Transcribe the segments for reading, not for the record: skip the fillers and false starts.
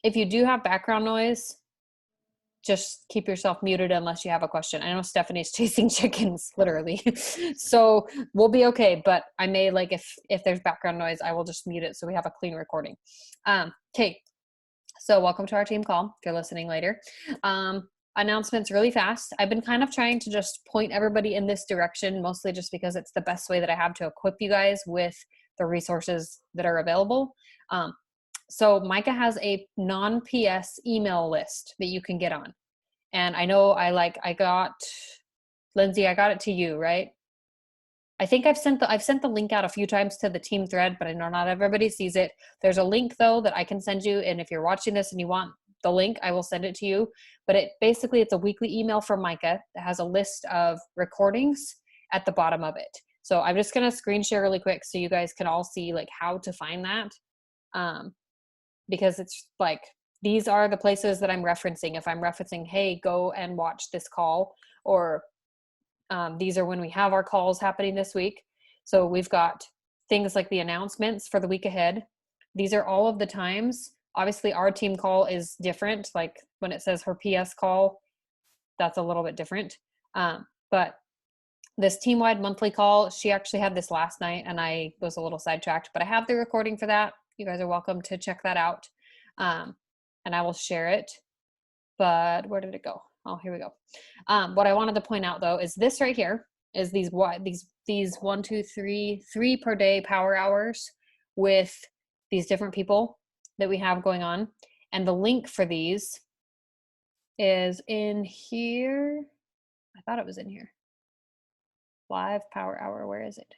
If you do have background noise, just keep yourself muted unless you have a question. I know Stephanie's chasing chickens, literally. So we'll be okay, but I may, like, if there's background noise, I will just mute it so we have a clean recording. Okay, so welcome to our team call, if you're listening later. Announcements really fast. I've been kind of trying to just point everybody in this direction, mostly just because it's the best way that I have to equip you guys with the resources that are available. So Micah has a non-PS email list that you can get on. And I know Lindsay, I got it to you, right? I think I've sent the link out a few times to the team thread, but I know not everybody sees it. There's a link though that I can send you. And if you're watching this and you want the link, I will send it to you. But it's a weekly email from Micah that has a list of recordings at the bottom of it. So I'm just going to screen share really quick so you guys can all see like how to find that. Because it's like, these are the places that I'm referencing. If I'm referencing, hey, go and watch this call, or these are when we have our calls happening this week. So we've got things like the announcements for the week ahead. These are all of the times. Obviously our team call is different. Like when it says her PS call, that's a little bit different. But this team-wide monthly call, she actually had this last night and I was a little sidetracked, but I have the recording for that. You guys are welcome to check that out. And I will share it, but where did it go? Oh, here we go. What I wanted to point out though, is this right here is these 1, 2, 3 per day power hours with these different people that we have going on. And the link for these is in here. I thought it was in here. Live power hour, where is it?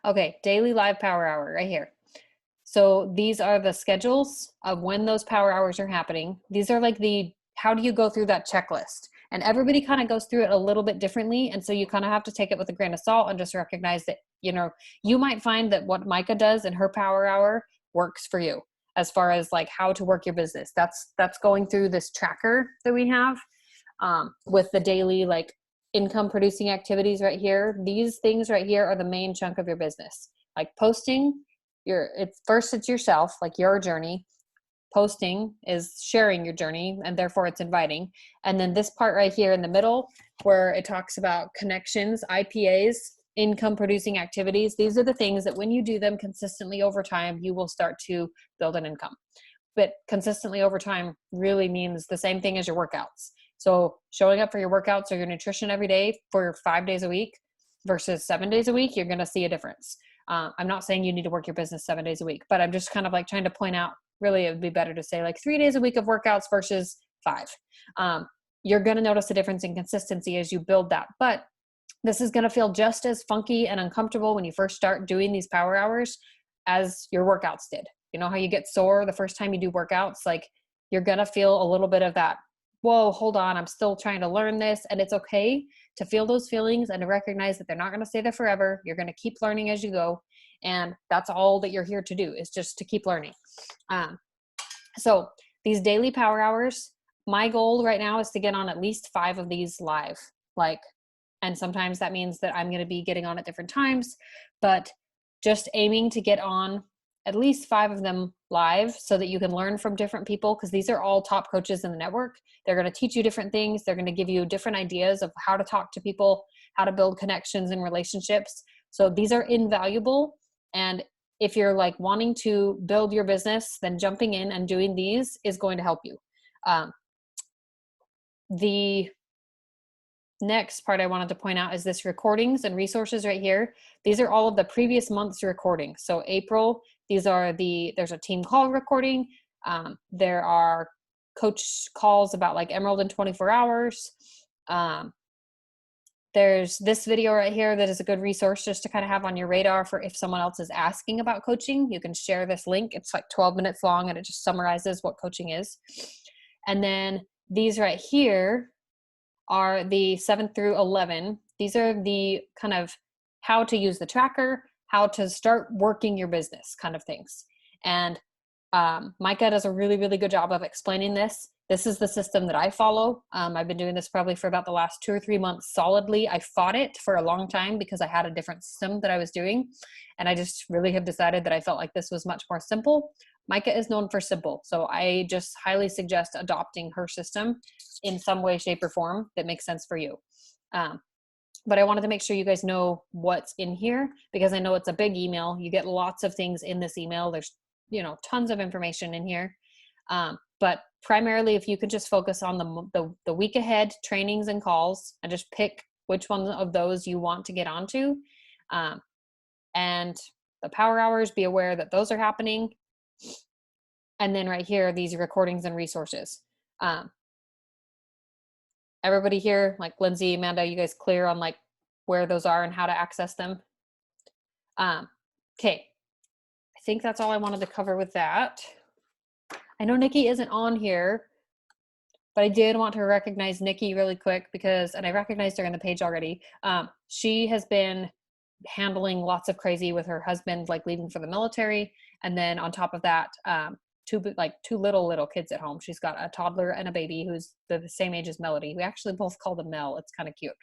Okay, daily live power hour right here. So these are the schedules of when those power hours are happening. These are like how do you go through that checklist? And everybody kind of goes through it a little bit differently. And so you kind of have to take it with a grain of salt and just recognize that, you might find that what Micah does in her power hour works for you as far as like how to work your business. That's going through this tracker that we have with the daily like income producing activities right here. These things right here are the main chunk of your business. Like posting, it's yourself, like your journey. Posting is sharing your journey, and therefore it's inviting. And then this part right here in the middle where it talks about connections, IPAs, income producing activities. These are the things that when you do them consistently over time, you will start to build an income. But consistently over time really means the same thing as your workouts. So showing up for your workouts or your nutrition every day for 5 days a week versus 7 days a week, you're going to see a difference. I'm not saying you need to work your business 7 days a week, but I'm just kind of like trying to point out, really, it would be better to say like 3 days a week of workouts versus 5. You're going to notice a difference in consistency as you build that. But this is going to feel just as funky and uncomfortable when you first start doing these power hours as your workouts did. You know how you get sore the first time you do workouts? Like you're going to feel a little bit of that, whoa, hold on, I'm still trying to learn this. And it's okay to feel those feelings and to recognize that they're not going to stay there forever. You're going to keep learning as you go. And that's all that you're here to do, is just to keep learning. So these daily power hours, my goal right now is to get on at least 5 of these live. And sometimes that means that I'm going to be getting on at different times, but just aiming to get on at least 5 of them live so that you can learn from different people, because these are all top coaches in the network. They're going to teach you different things. They're going to give you different ideas of how to talk to people, how to build connections and relationships. So these are invaluable. And if you're like wanting to build your business, then jumping in and doing these is going to help you. The next part I wanted to point out is this recordings and resources right here. These are all of the previous month's recordings. So April, there's a team call recording. There are coach calls about like Emerald in 24 hours. There's this video right here that is a good resource just to kind of have on your radar for if someone else is asking about coaching. You can share this link. It's like 12 minutes long and it just summarizes what coaching is. And then these right here are the 7 through 11. These are the kind of how to use the tracker, how to start working your business kind of things. And Micah does a really, really good job of explaining this. This is the system that I follow. I've been doing this probably for about the last 2 or 3 months solidly. I fought it for a long time because I had a different system that I was doing. And I just really have decided that I felt like this was much more simple. Micah is known for simple. So I just highly suggest adopting her system in some way, shape, or form that makes sense for you. But I wanted to make sure you guys know what's in here, because I know it's a big email. You get lots of things in this email. There's, tons of information in here. But primarily, if you could just focus on the week ahead trainings and calls, and just pick which one of those you want to get onto. And the power hours, be aware that those are happening. And then right here, these recordings and resources. Everybody here, like Lindsay, Amanda, you guys clear on like where those are and how to access them? Okay. I think that's all I wanted to cover with that. I know Nikki isn't on here, but I did want to recognize Nikki really quick and I recognized her in the page already. She has been handling lots of crazy with her husband, like leaving for the military. And then on top of that, two little kids at home. She's got a toddler and a baby who's the same age as Melody. We actually both call them Mel. It's kind of cute.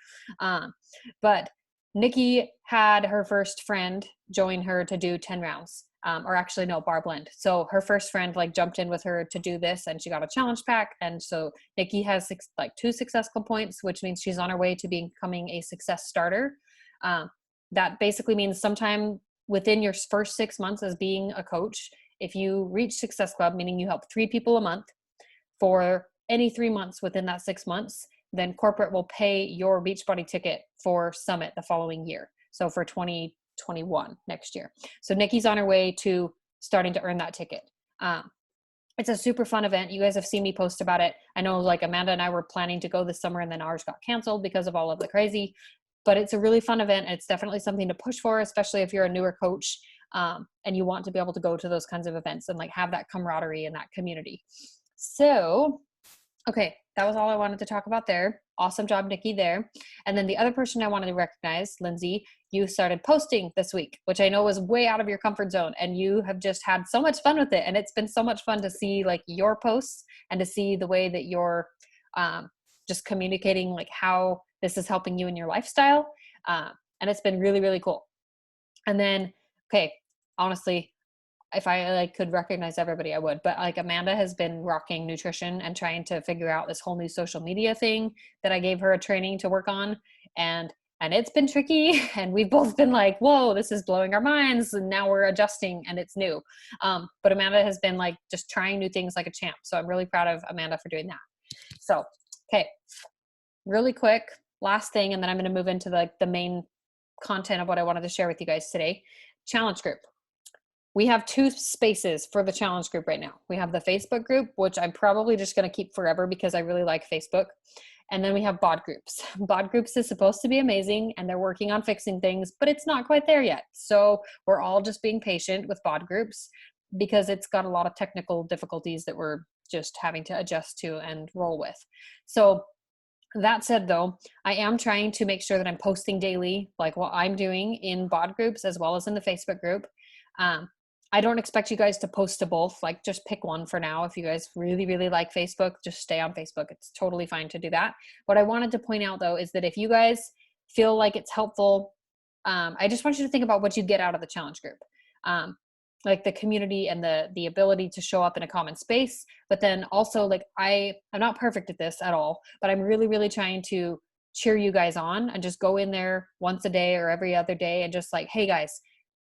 But Nikki had her first friend join her to do 10 rounds. Or actually no, bar blend. So her first friend like jumped in with her to do this, and she got a challenge pack. And so Nikki has 2 successful points, which means she's on her way to becoming a success starter. That basically means sometime within your first 6 months as being a coach, if you reach Success Club, meaning you help 3 people a month for any 3 months within that 6 months, then corporate will pay your Beachbody ticket for Summit the following year. So for 2021 next year. So Nikki's on her way to starting to earn that ticket. It's a super fun event. You guys have seen me post about it. I know like Amanda and I were planning to go this summer, and then ours got canceled because of all of the crazy, but it's a really fun event. It's definitely something to push for, especially if you're a newer coach, and you want to be able to go to those kinds of events and like have that camaraderie and that community. So, okay, that was all I wanted to talk about there. Awesome job, Nikki, there. And then the other person I wanted to recognize, Lindsay, you started posting this week, which I know was way out of your comfort zone, and you have just had so much fun with it. And it's been so much fun to see like your posts and to see the way that you're just communicating like how this is helping you in your lifestyle. And it's been really, really cool. And then, okay, honestly, if I like could recognize everybody, I would, but like Amanda has been rocking nutrition and trying to figure out this whole new social media thing that I gave her a training to work on. And it's been tricky, and we've both been like, whoa, this is blowing our minds. And now we're adjusting and it's new. But Amanda has been like just trying new things like a champ. So I'm really proud of Amanda for doing that. So, okay, really quick, last thing, and then I'm going to move into the main content of what I wanted to share with you guys today. Challenge group. We have 2 spaces for the challenge group right now. We have the Facebook group, which I'm probably just going to keep forever because I really like Facebook. And then we have BOD groups. BOD groups is supposed to be amazing, and they're working on fixing things, but it's not quite there yet. So we're all just being patient with BOD groups because it's got a lot of technical difficulties that we're just having to adjust to and roll with. So that said, though, I am trying to make sure that I'm posting daily, like what I'm doing in BOD groups as well as in the Facebook group. I don't expect you guys to post to both, like just pick one for now. If you guys really, really like Facebook, just stay on Facebook. It's totally fine to do that. What I wanted to point out though, is that if you guys feel like it's helpful, I just want you to think about what you get out of the challenge group. Like the community and the ability to show up in a common space, but then also like I'm not perfect at this at all, but I'm really, really trying to cheer you guys on and just go in there once a day or every other day and just like, hey guys,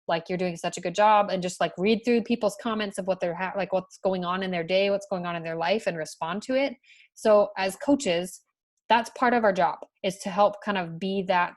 like you're doing such a good job, and just like read through people's comments of what they're like what's going on in their day, what's going on in their life, and respond to it. So as coaches, that's part of our job, is to help kind of be that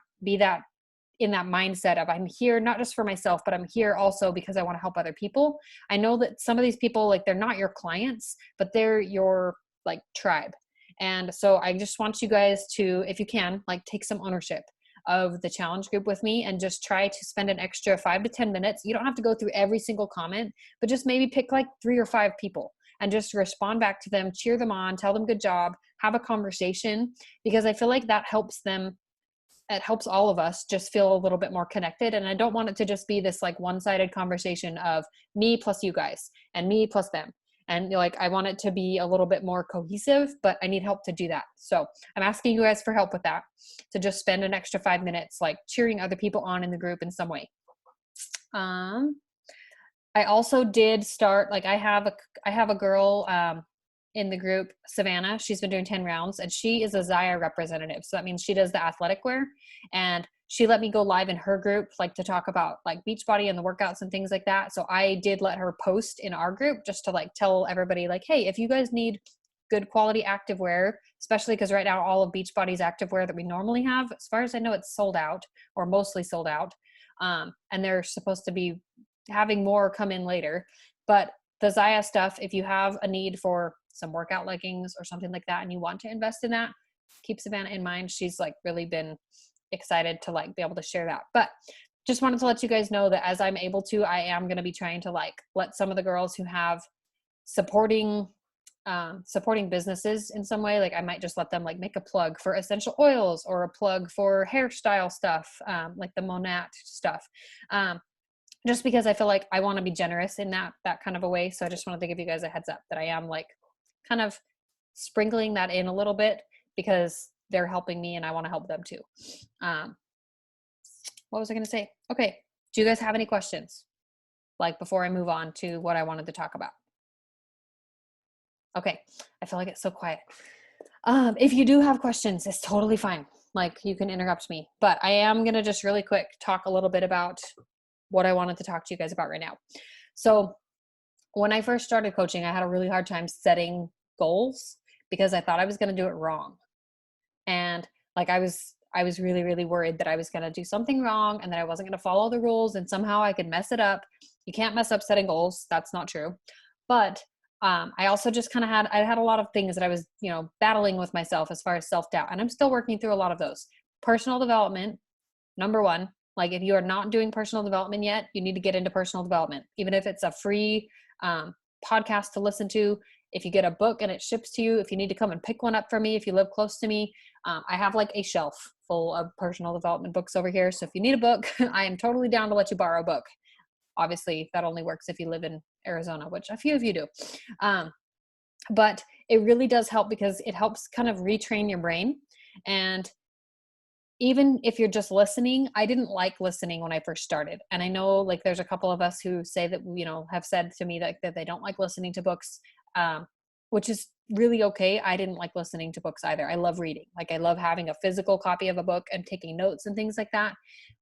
in that mindset of I'm here not just for myself, but I'm here also because I want to help other people. I know that some of these people, like they're not your clients, but they're your like tribe. And so I just want you guys to, if you can, like take some ownership of the challenge group with me and just try to spend an extra 5 to 10 minutes. You don't have to go through every single comment, but just maybe pick like 3 or 5 people and just respond back to them, cheer them on, tell them good job, have a conversation, because I feel like that helps them. It helps all of us just feel a little bit more connected. And I don't want it to just be this like one-sided conversation of me plus you guys and me plus them. And like, I want it to be a little bit more cohesive, but I need help to do that. So I'm asking you guys for help with that, to just spend an extra 5 minutes, like cheering other people on in the group in some way. I also did start, like I have a girl in the group, Savannah. She's been doing 10 rounds and she is a Zaya representative. So that means she does the athletic wear, and she let me go live in her group, like to talk about like Beachbody and the workouts and things like that. So I did let her post in our group just to like tell everybody like, hey, if you guys need good quality activewear, especially because right now all of Beachbody's activewear that we normally have, as far as I know, it's sold out or mostly sold out. And they're supposed to be having more come in later. But the Zaya stuff, if you have a need for some workout leggings or something like that and you want to invest in that, keep Savannah in mind. She's like really been excited to like be able to share that. But just wanted to let you guys know that as I'm able to, I am going to be trying to like let some of the girls who have supporting businesses in some way, like I might just let them like make a plug for essential oils or a plug for hairstyle stuff, like the Monat stuff, just because I feel like I want to be generous in that kind of a way. So I just wanted to give you guys a heads up that I am like kind of sprinkling that in a little bit because they're helping me and I want to help them too. What was I going to say? Okay. Do you guys have any questions? Like before I move on to what I wanted to talk about? Okay. I feel like it's so quiet. If you do have questions, it's totally fine. Like you can interrupt me, but I am going to just really quick talk a little bit about what I wanted to talk to you guys about right now. So when I first started coaching, I had a really hard time setting goals because I thought I was going to do it wrong. And like I was really, really worried that I was going to do something wrong and that I wasn't going to follow the rules and somehow I could mess it up. You can't mess up setting goals. That's not true. But I also just kind of I had a lot of things that I was, battling with myself as far as self-doubt. And I'm still working through a lot of those. Personal development, number one. Like if you are not doing personal development yet, you need to get into personal development, even if it's a free podcast to listen to. If you get a book and it ships to you, if you need to come and pick one up for me, if you live close to me, I have like a shelf full of personal development books over here. So if you need a book, I am totally down to let you borrow a book. Obviously that only works if you live in Arizona, which a few of you do. But it really does help because it helps kind of retrain your brain. And even if you're just listening, I didn't like listening when I first started. And I know like there's a couple of us who say that, have said to me that they don't like listening to books, which is really okay. I didn't like listening to books either. I love reading. Like I love having a physical copy of a book and taking notes and things like that.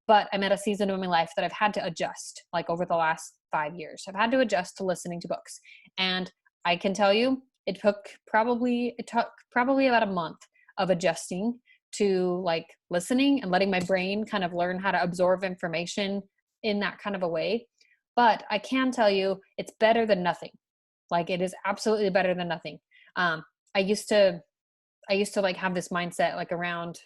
But I'm at a season of my life that I've had to adjust, like over the last 5 years. I've had to adjust to listening to books. And I can tell you, it took probably about a month of adjusting to like listening and letting my brain kind of learn how to absorb information in that kind of a way. But I can tell you it's better than nothing. Like it is absolutely better than nothing. I used to like have this mindset like around,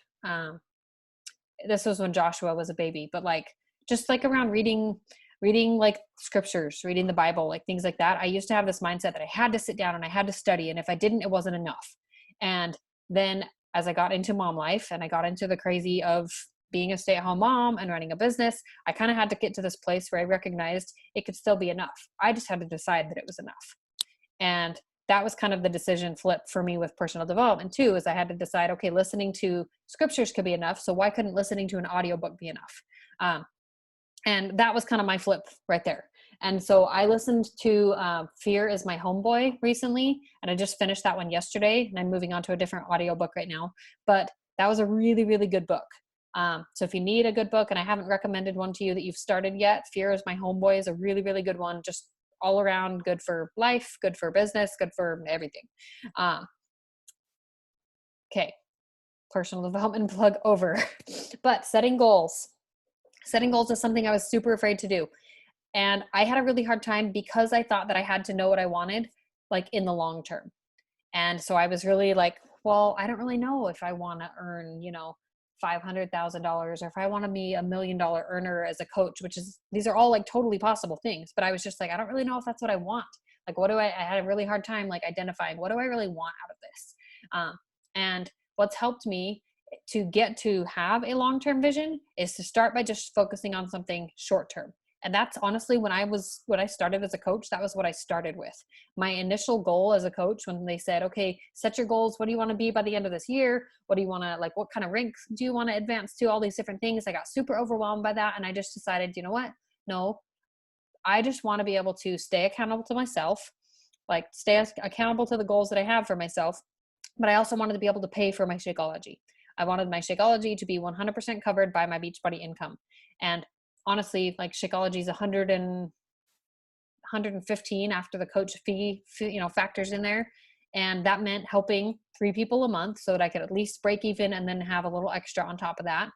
this was when Joshua was a baby, but like, just like around reading like scriptures, reading the Bible, like things like that. I used to have this mindset that I had to sit down and I had to study. And if I didn't, it wasn't enough. And then as I got into mom life and I got into the crazy of being a stay-at-home mom and running a business, I kind of had to get to this place where I recognized it could still be enough. I just had to decide that it was enough. And that was kind of the decision flip for me with personal development too, is I had to decide, okay, listening to scriptures could be enough. So why couldn't listening to an audiobook be enough? And that was kind of my flip right there. And so I listened to Fear is My Homeboy recently, and I just finished that one yesterday, and I'm moving on to a different audiobook right now. But that was a really, really good book. So if you need a good book, and I haven't recommended one to you that you've started yet, Fear is My Homeboy is a really, really good one. Just all around good for life, good for business, good for everything. Okay, personal development plug over. But setting goals is something I was super afraid to do. And I had a really hard time because I thought that I had to know what I wanted, like in the long term. And so I was really like, well, I don't really know if I want to earn, $500,000 or if I want to be $1 million earner as a coach, these are all like totally possible things. But I was just like, I don't really know if that's what I want. Like, I had a really hard time like identifying, what do I really want out of this? And what's helped me to get to have a long-term vision is to start by just focusing on something short-term. And that's honestly when I started as a coach, that was what I started with. My initial goal as a coach, when they said, okay, set your goals. What do you want to be by the end of this year? What do you want to, like, what kind of ranks do you want to advance to? All these different things. I got super overwhelmed by that. And I just decided, you know what? No, I just want to be able to stay accountable to myself, like stay accountable to the goals that I have for myself. But I also wanted to be able to pay for my Shakeology. I wanted my Shakeology to be 100% covered by my Beachbody income. And honestly, like Shakeology is 115 after the coach fee, factors in there. And that meant helping 3 people a month so that I could at least break even and then have a little extra on top of that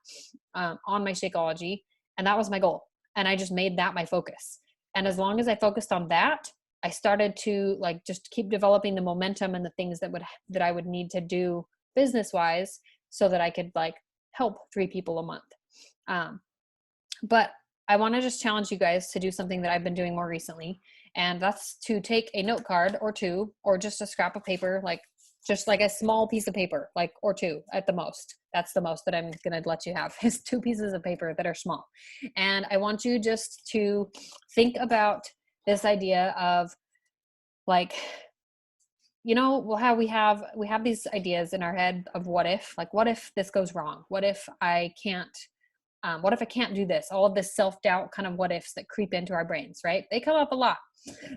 on my Shakeology. And that was my goal. And I just made that my focus. And as long as I focused on that, I started to like just keep developing the momentum and the things that I would need to do business wise so that I could like help 3 people a month. But I want to just challenge you guys to do something that I've been doing more recently. And that's to take a note card or 2, or just a scrap of paper, like just like a small piece of paper, like, or 2 at the most. That's the most that I'm going to let you have is 2 pieces of paper that are small. And I want you just to think about this idea of like, well, how we have these ideas in our head of what if this goes wrong? What if I can't do this? All of this self-doubt kind of what ifs that creep into our brains, right? They come up a lot.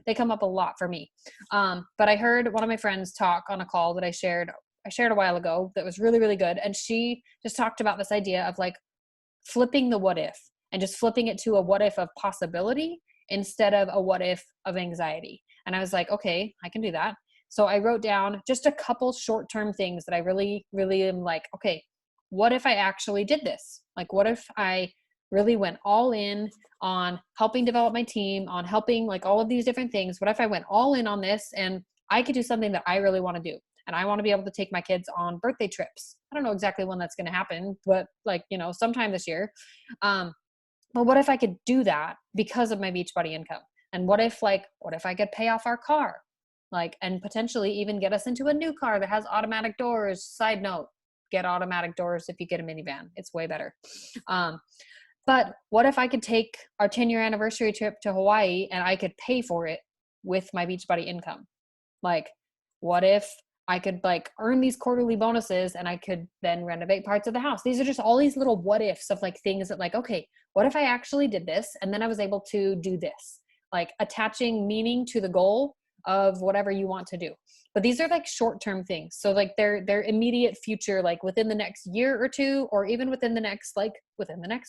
They come up a lot for me. But I heard one of my friends talk on a call that I shared a while ago that was really, really good. And she just talked about this idea of like flipping the what if and just flipping it to a what if of possibility instead of a what if of anxiety. And I was like, okay, I can do that. So I wrote down just a couple short-term things that I really, really am like, okay, what if I actually did this? Like, what if I really went all in on helping develop my team, on helping like all of these different things? What if I went all in on this and I could do something that I really want to do? And I want to be able to take my kids on birthday trips. I don't know exactly when that's going to happen, but like, sometime this year. But what if I could do that because of my Beachbody income? And what if I could pay off our car? Like, and potentially even get us into a new car that has automatic doors. Side note, get automatic doors if you get a minivan. It's way better. But what if I could take our 10-year anniversary trip to Hawaii and I could pay for it with my Beachbody income? Like, what if I could like earn these quarterly bonuses and I could then renovate parts of the house? These are just all these little what ifs of like things that like, okay, what if I actually did this and then I was able to do this? Like attaching meaning to the goal of whatever you want to do. But these are like short-term things. So like they're immediate future, like within the next year or 2, or even within the next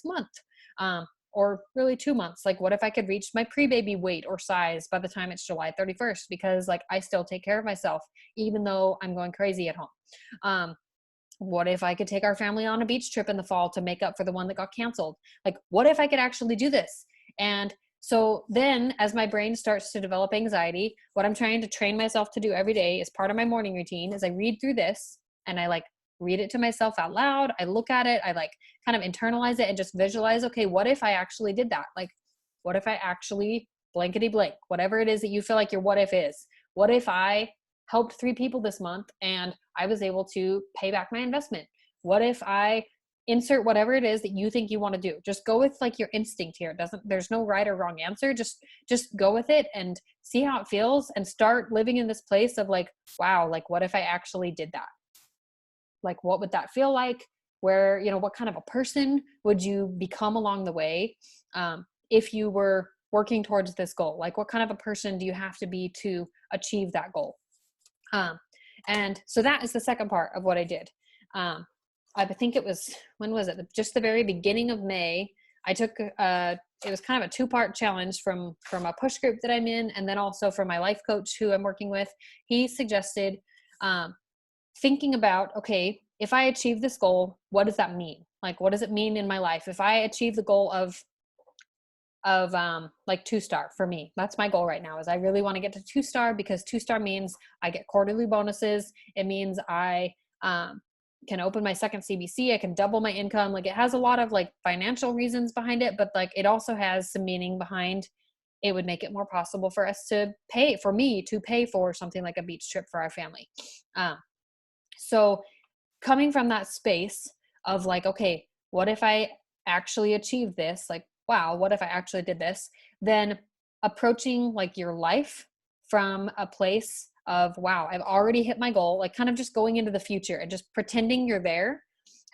month. Or really 2 months. Like, what if I could reach my pre-baby weight or size by the time it's July 31st? Because like I still take care of myself, even though I'm going crazy at home. What if I could take our family on a beach trip in the fall to make up for the one that got canceled? Like, what if I could actually do this? And so then as my brain starts to develop anxiety, what I'm trying to train myself to do every day as part of my morning routine is I read through this and I like read it to myself out loud. I look at it, I like kind of internalize it and just visualize, okay, what if I actually did that? Like, what if I actually blankety blank, whatever it is that you feel like your what if is. What if I helped 3 people this month and I was able to pay back my investment? What if I insert whatever it is that you think you want to do? Just go with like your instinct here. There's no right or wrong answer. Just go with it and see how it feels and start living in this place of like, wow, like what if I actually did that? Like, what would that feel like? Where, what kind of a person would you become along the way if you were working towards this goal? Like, what kind of a person do you have to be to achieve that goal? And so that is the second part of what I did. I think it was, when was it? Just the very beginning of May. I took, it was kind of a 2-part challenge from a push group that I'm in. And then also from my life coach who I'm working with. He suggested thinking about, okay, if I achieve this goal, what does that mean? Like, what does it mean in my life? If I achieve the goal of like 2-star for me, that's my goal right now, is I really want to get to 2-star because 2-star means I get quarterly bonuses. It means I can open my second CBC. I can double my income. Like, it has a lot of like financial reasons behind it, but like it also has some meaning behind. It would make it more possible for us to pay for something like a beach trip for our family. So coming from that space of like, okay, what if I actually achieve this? Like, wow, what if I actually did this? Then approaching like your life from a place of, wow, I've already hit my goal, like kind of just going into the future and just pretending you're there.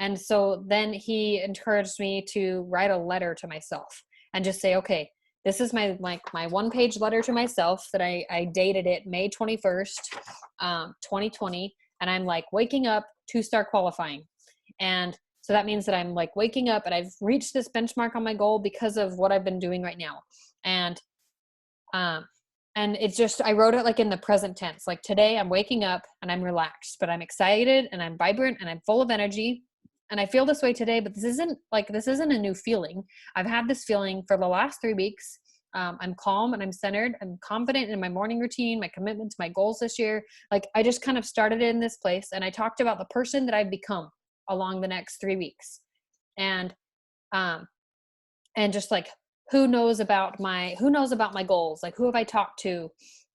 And so then he encouraged me to write a letter to myself and just say, okay, this is my like my 1-page letter to myself that I dated it May 21st, 2020. And I'm like waking up to start qualifying. And so that means that I'm like waking up and I've reached this benchmark on my goal because of what I've been doing right now. And um, and it's just, I wrote it like in the present tense, like today I'm waking up and I'm relaxed, but I'm excited and I'm vibrant and I'm full of energy. And I feel this way today, but this isn't a new feeling. I've had this feeling for the last 3 weeks. I'm calm and I'm centered. I'm confident in my morning routine, my commitment to my goals this year. Like I just kind of started in this place and I talked about the person that I've become along the next 3 weeks. And, um, and just like, who knows about my goals? Like who have I talked to?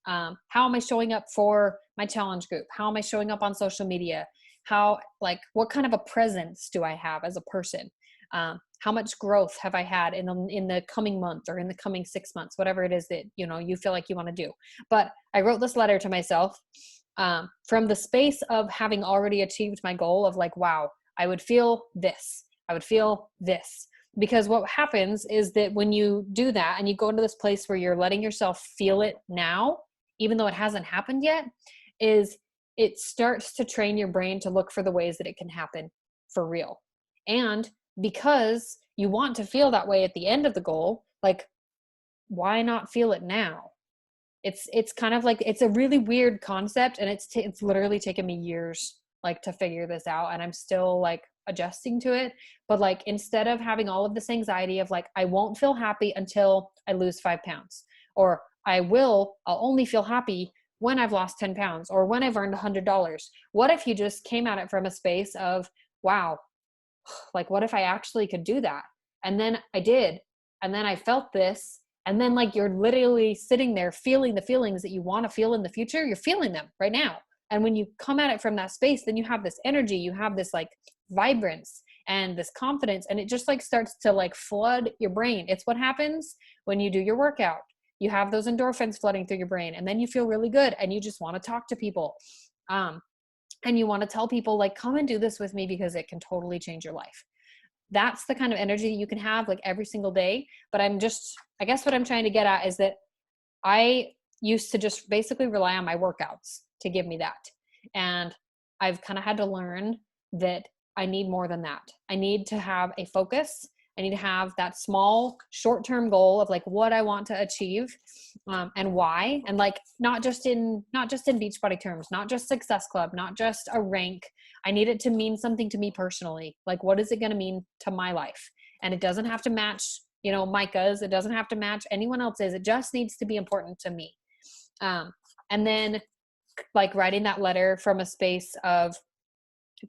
How am I showing up for my challenge group? How am I showing up on social media? How, like, what kind of a presence do I have as a person? How much growth have I had in the coming month or in the coming 6 months, whatever it is that, you know, you feel like you want to do. But I wrote this letter to myself from the space of having already achieved my goal of like, wow, I would feel this. I would feel this. Because what happens is that when you do that and you go into this place where you're letting yourself feel it now, even though it hasn't happened yet, is it starts to train your brain to look for the ways that it can happen for real. And because you want to feel that way at the end of the goal, like, why not feel it now? It's kind of like, it's a really weird concept, and it's literally taken me years like to figure this out, and I'm still like adjusting to it. But like, instead of having all of this anxiety of like, I won't feel happy until I lose 5 pounds, or I'll only feel happy when I've lost 10 pounds or when I've earned $100. What if you just came at it from a space of, wow, like what if I actually could do that? And then I did. And then I felt this. And then like, you're literally sitting there feeling the feelings that you want to feel in the future. You're feeling them right now. And when you come at it from that space, then you have this energy, you have this like vibrance and this confidence, and it just like starts to like flood your brain. It's what happens when you do your workout. You have those endorphins flooding through your brain, and then you feel really good and you just want to talk to people. And you want to tell people like, come and do this with me because it can totally change your life. That's the kind of energy that you can have like every single day. But I guess what I'm trying to get at is that I used to just basically rely on my workouts to give me that. And I've kind of had to learn that I need more than that. I need to have a focus. I need to have that small short-term goal of like what I want to achieve, and why, and like not just in Beachbody terms, not just Success Club, not just a rank. I need it to mean something to me personally. Like, what is it going to mean to my life? And it doesn't have to match, you know, Micah's. It doesn't have to match anyone else's. It just needs to be important to me. And then like writing that letter from a space of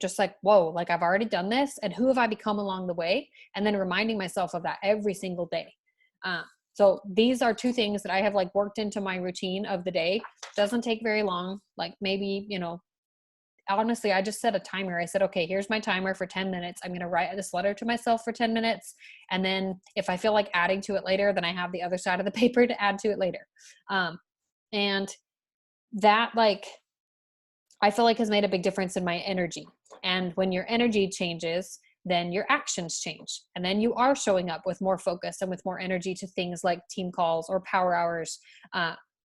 just like, whoa, like I've already done this, and who have I become along the way? And then reminding myself of that every single day. So these are 2 things that I have like worked into my routine of the day. Doesn't take very long. Like maybe, you know, honestly, I just set a timer. I said, okay, here's my timer for 10 minutes. I'm going to write this letter to myself for 10 minutes. And then if I feel like adding to it later, then I have the other side of the paper to add to it later. And that like, I feel like has made a big difference in my energy. And when your energy changes, then your actions change. And then you are showing up with more focus and with more energy to things like team calls or power hours,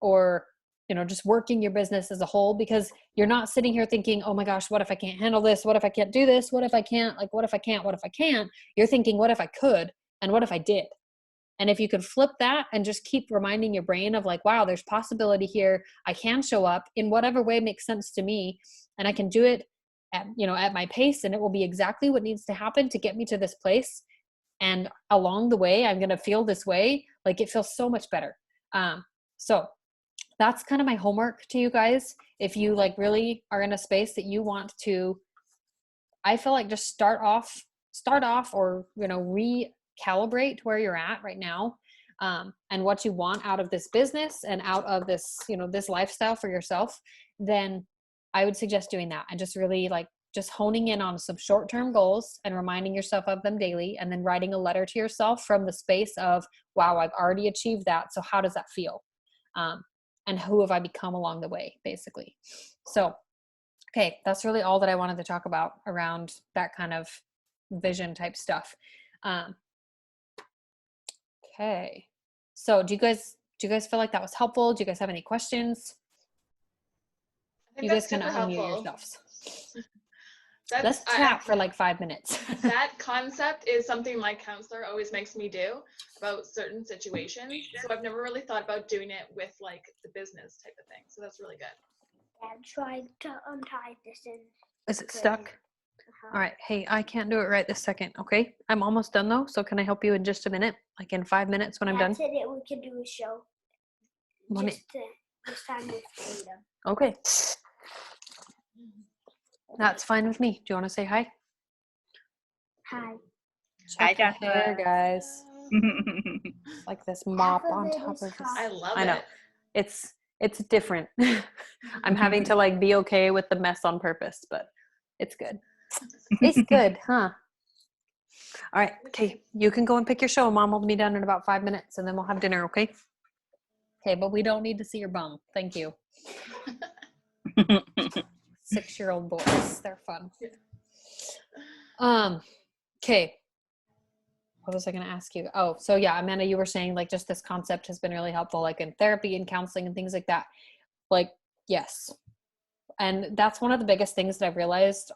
or, you know, just working your business as a whole, because you're not sitting here thinking, oh my gosh, what if I can't handle this? What if I can't do this? What if I can't? Like, what if I can't? What if I can't? You're thinking, what if I could? And what if I did? And if you could flip that and just keep reminding your brain of like, wow, there's possibility here. I can show up in whatever way makes sense to me, and I can do it at, you know, at my pace, and it will be exactly what needs to happen to get me to this place. And along the way, I'm going to feel this way. Like, it feels so much better. So that's kind of my homework to you guys. If you like really are in a space that you want to, I feel like just start off or, you know, recalibrate where you're at right now, and what you want out of this business and out of this, you know, this lifestyle for yourself, then I would suggest doing that and just really like just honing in on some short-term goals and reminding yourself of them daily, and then writing a letter to yourself from the space of, wow, I've already achieved that. So how does that feel? And who have I become along the way, basically. So, okay, that's really all that I wanted to talk about around that kind of vision type stuff. Okay. So do you guys feel like that was helpful? Do you guys have any questions? I think You that's guys can super unmute helpful. yourselves. Let's chat for like 5 minutes. That concept is something my counselor always makes me do about certain situations. So I've never really thought about doing it with like the business type of thing. So that's really good. I'm trying to untie this in. Is it stuck? All right. Hey, I can't do it right this second. Okay. I'm almost done though. So can I help you in just a minute? Like in 5 minutes when I'm done? That's it. We can do a show. This time with freedom. Okay. That's fine with me. Do you want to say hi? Hi. Hi, Check the hair, Joshua. guys. Like this mop on top of this. I love I know. it. It's different. I'm having to like be okay with the mess on purpose, but it's good. It's good, huh? All right. Okay. You can go and pick your show. Mom will be done in about 5 minutes and then we'll have dinner. Okay. Okay. But we don't need to see your bum. Thank you. 6-year-old boys. They're fun. Okay. What was I going to ask you? Oh, so yeah, Amanda, you were saying like just this concept has been really helpful, like in therapy and counseling and things like that. Like, yes. And that's one of the biggest things that I've realized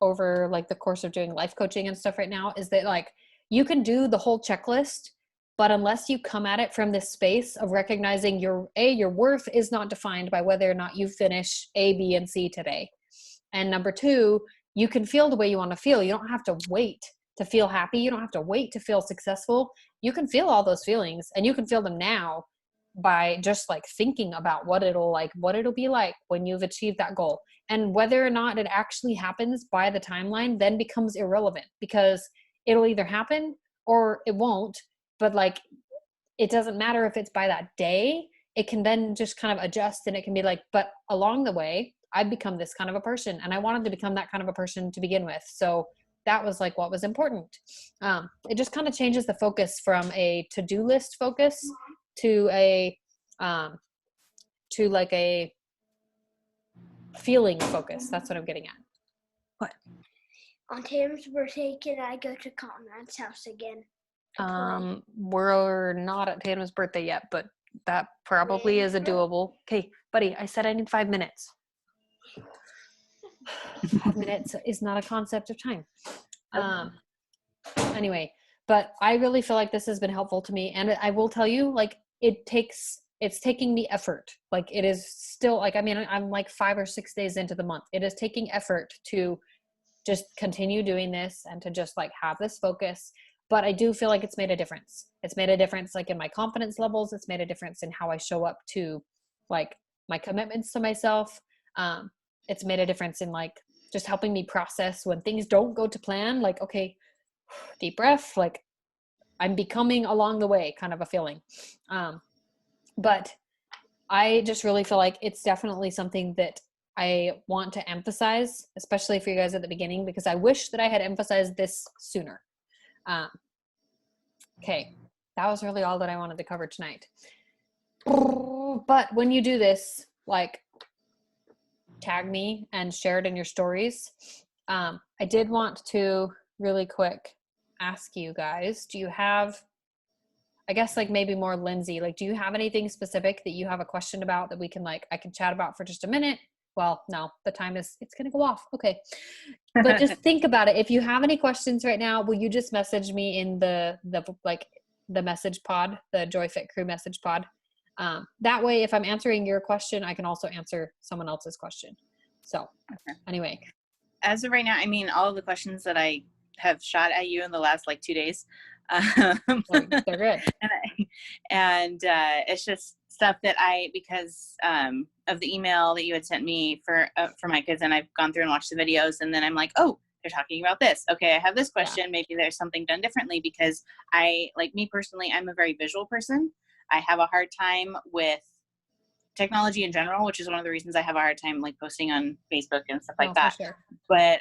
over like the course of doing life coaching and stuff right now is that like you can do the whole checklist, but unless you come at it from this space of recognizing your worth is not defined by whether or not you finish A, B, and C today. And number 2, you can feel the way you want to feel. You don't have to wait to feel happy. You don't have to wait to feel successful. You can feel all those feelings and you can feel them now by just like thinking about what it'll be like when you've achieved that goal. And whether or not it actually happens by the timeline then becomes irrelevant, because it'll either happen or it won't. But like, it doesn't matter if it's by that day. It can then just kind of adjust, and it can be like, but along the way, I've become this kind of a person, and I wanted to become that kind of a person to begin with. So that was like what was important. It just kind of changes the focus from a to-do list focus to a like a feeling focus. That's what I'm getting at. What? On Tatum's birthday, can I go to Conrad's house again? We're not at Tatum's birthday yet, but that probably is a doable. Okay, buddy, I said I need 5 minutes. 5 minutes is not a concept of time. Anyway, but I really feel like this has been helpful to me. And I will tell you, like, it's taking me effort. Like, it is still like, I mean, I'm like 5 or 6 days into the month. It is taking effort to just continue doing this and to just like have this focus. But I do feel like it's made a difference. It's made a difference like in my confidence levels. It's made a difference in how I show up to like my commitments to myself. It's made a difference in like just helping me process when things don't go to plan. Like, okay, deep breath, like I'm becoming along the way kind of a feeling. But I just really feel like it's definitely something that I want to emphasize, especially for you guys at the beginning, because I wish that I had emphasized this sooner. Okay, that was really all that I wanted to cover tonight. But when you do this, like, tag me and share it in your stories. I did want to really quick ask you guys, do you have, I guess like maybe more Lindsay, like, do you have anything specific that you have a question about that we can like, I can chat about for just a minute? Well, no, the time is, it's going to go off. Okay. But just think about it. If you have any questions right now, will you just message me in the message pod, the Joy Fit Crew message pod? That way, if I'm answering your question, I can also answer someone else's question. So anyway. As of right now, I mean, all of the questions that I have shot at you in the last like 2 days, they're good. And it's just stuff that because of the email that you had sent me for my kids, and I've gone through and watched the videos, and then I'm like, oh, they're talking about this. Okay, I have this question. Yeah. Maybe there's something done differently, because I, like me personally, I'm a very visual person. I have a hard time with technology in general, which is one of the reasons I have a hard time like posting on Facebook and stuff like Oh, that. for sure. But